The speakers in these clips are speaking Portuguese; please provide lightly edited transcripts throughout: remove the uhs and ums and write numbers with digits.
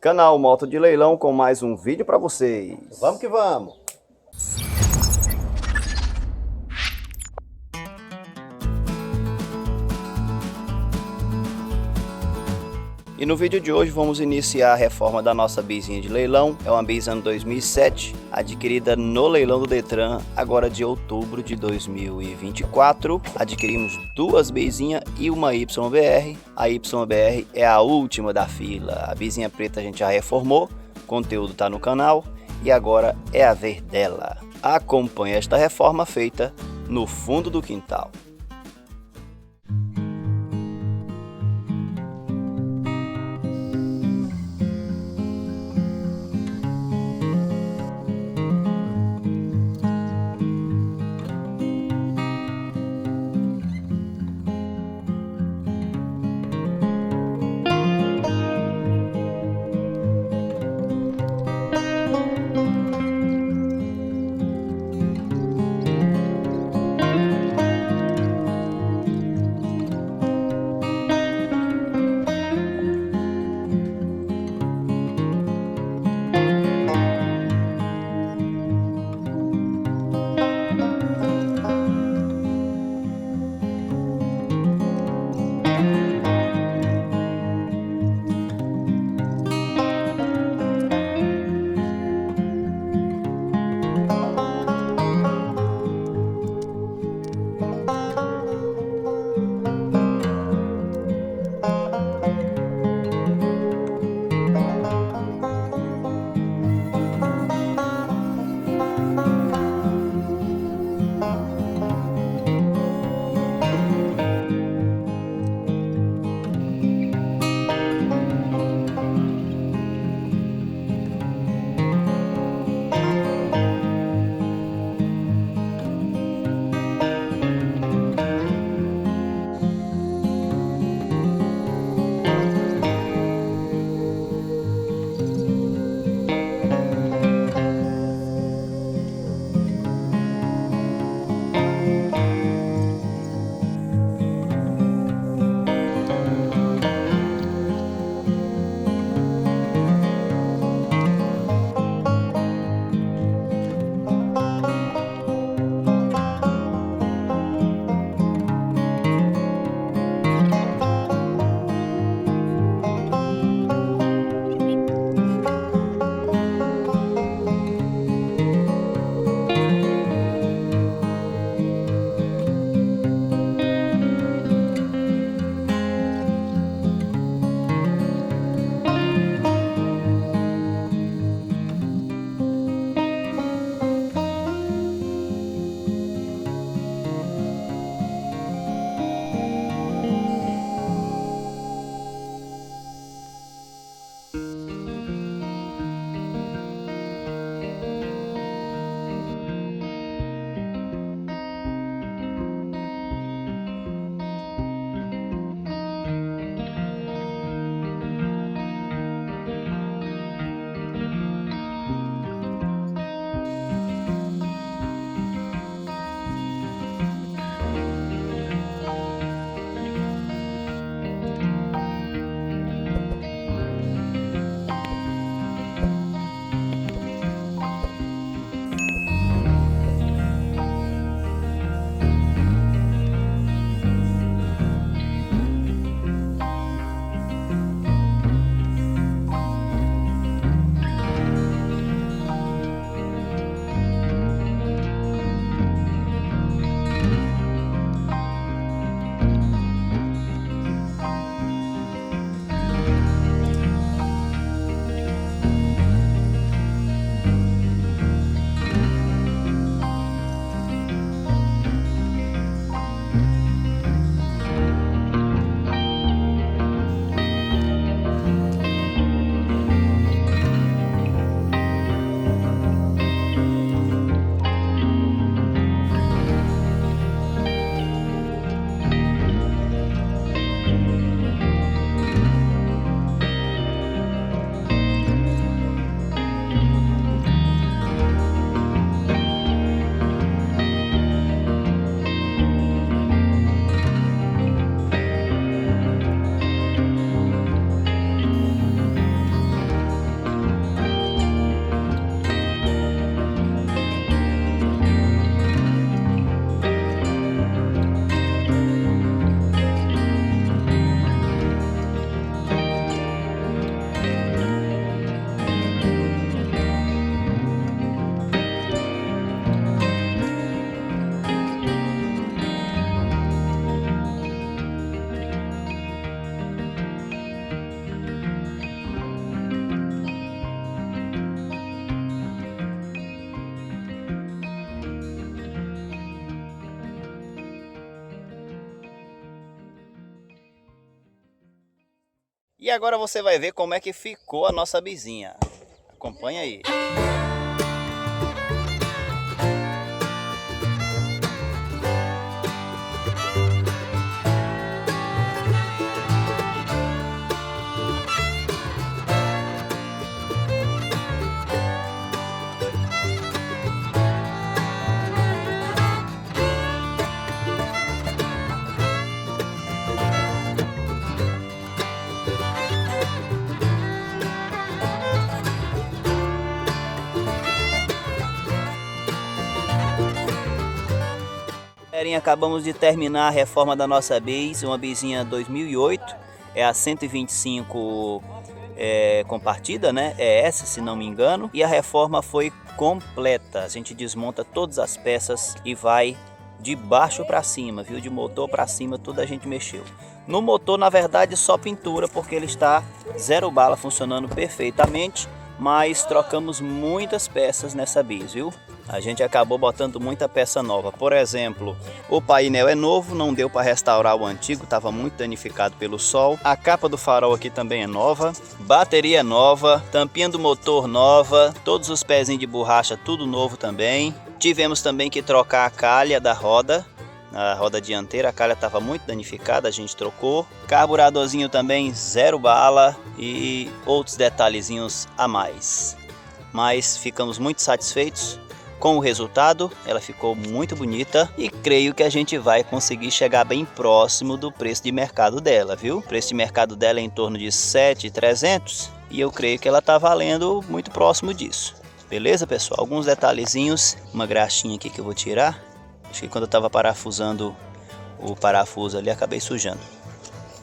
Canal Moto de Leilão com mais um vídeo para vocês. Vamos que vamos! E no vídeo de hoje vamos iniciar a reforma da nossa bizinha de leilão. É uma bis ano 2007, adquirida no leilão do Detran, agora de outubro de 2024. Adquirimos duas bizinhas e uma YBR. A YBR é a última da fila. A bizinha preta a gente já reformou, o conteúdo está no canal e agora é a vez dela. Acompanhe esta reforma feita no fundo do quintal. E agora você vai ver como é que ficou a nossa bizinha. Acompanha aí. Acabamos de terminar a reforma da nossa bis, uma bizinha 2008, é a 125 com partida, né? É essa, se não me engano. E a reforma foi completa. A gente desmonta todas as peças e vai de baixo para cima, viu? De motor para cima, tudo a gente mexeu. No motor, na verdade, só pintura, porque ele está zero bala, funcionando perfeitamente. Mas trocamos muitas peças nessa bis, viu? A gente acabou botando muita peça nova. Por exemplo, o painel é novo, não deu para restaurar o antigo, estava muito danificado pelo sol. A capa do farol aqui também é nova. Bateria nova, tampinha do motor nova, todos os pezinhos de borracha tudo novo também. Tivemos também que trocar a calha da roda. A roda dianteira, a calha estava muito danificada, a gente trocou. Carburadorzinho também zero bala e outros detalhezinhos a mais. Mas ficamos muito satisfeitos com o resultado. Ela ficou muito bonita e creio que a gente vai conseguir chegar bem próximo do preço de mercado dela, viu? O preço de mercado dela é em torno de 7.300 e eu creio que ela está valendo muito próximo disso. Beleza, pessoal? Alguns detalhezinhos, uma graxinha aqui que eu vou tirar. Acho que quando eu estava parafusando o parafuso ali, acabei sujando.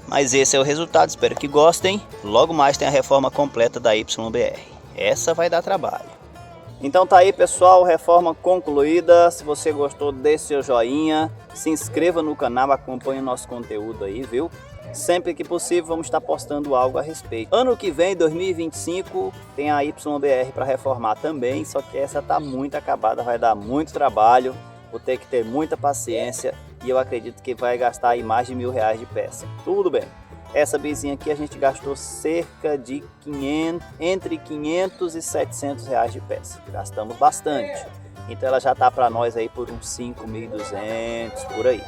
Mas esse é o resultado, espero que gostem. Logo mais tem a reforma completa da YBR. Essa vai dar trabalho. Então tá aí, pessoal, reforma concluída. Se você gostou, deixe seu joinha, se inscreva no canal, acompanhe o nosso conteúdo aí, viu? Sempre que possível vamos estar postando algo a respeito. Ano que vem, 2025, tem a YBR para reformar também, só que essa tá muito acabada, vai dar muito trabalho. Vou ter que ter muita paciência e eu acredito que vai gastar aí mais de R$1.000 de peça. Tudo bem. Essa bizinha aqui a gente gastou cerca de entre 500 e 700 reais de peça. Gastamos bastante. Então ela já tá para nós aí por uns 5.200 por aí.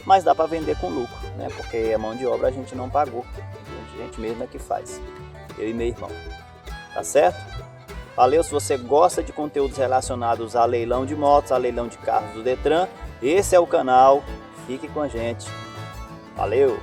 Mas dá para vender com lucro, né? Porque a mão de obra a gente não pagou. A gente mesmo é que faz. Eu e meu irmão. Tá certo? Valeu, se você gosta de conteúdos relacionados a leilão de motos, a leilão de carros do Detran, esse é o canal, fique com a gente. Valeu!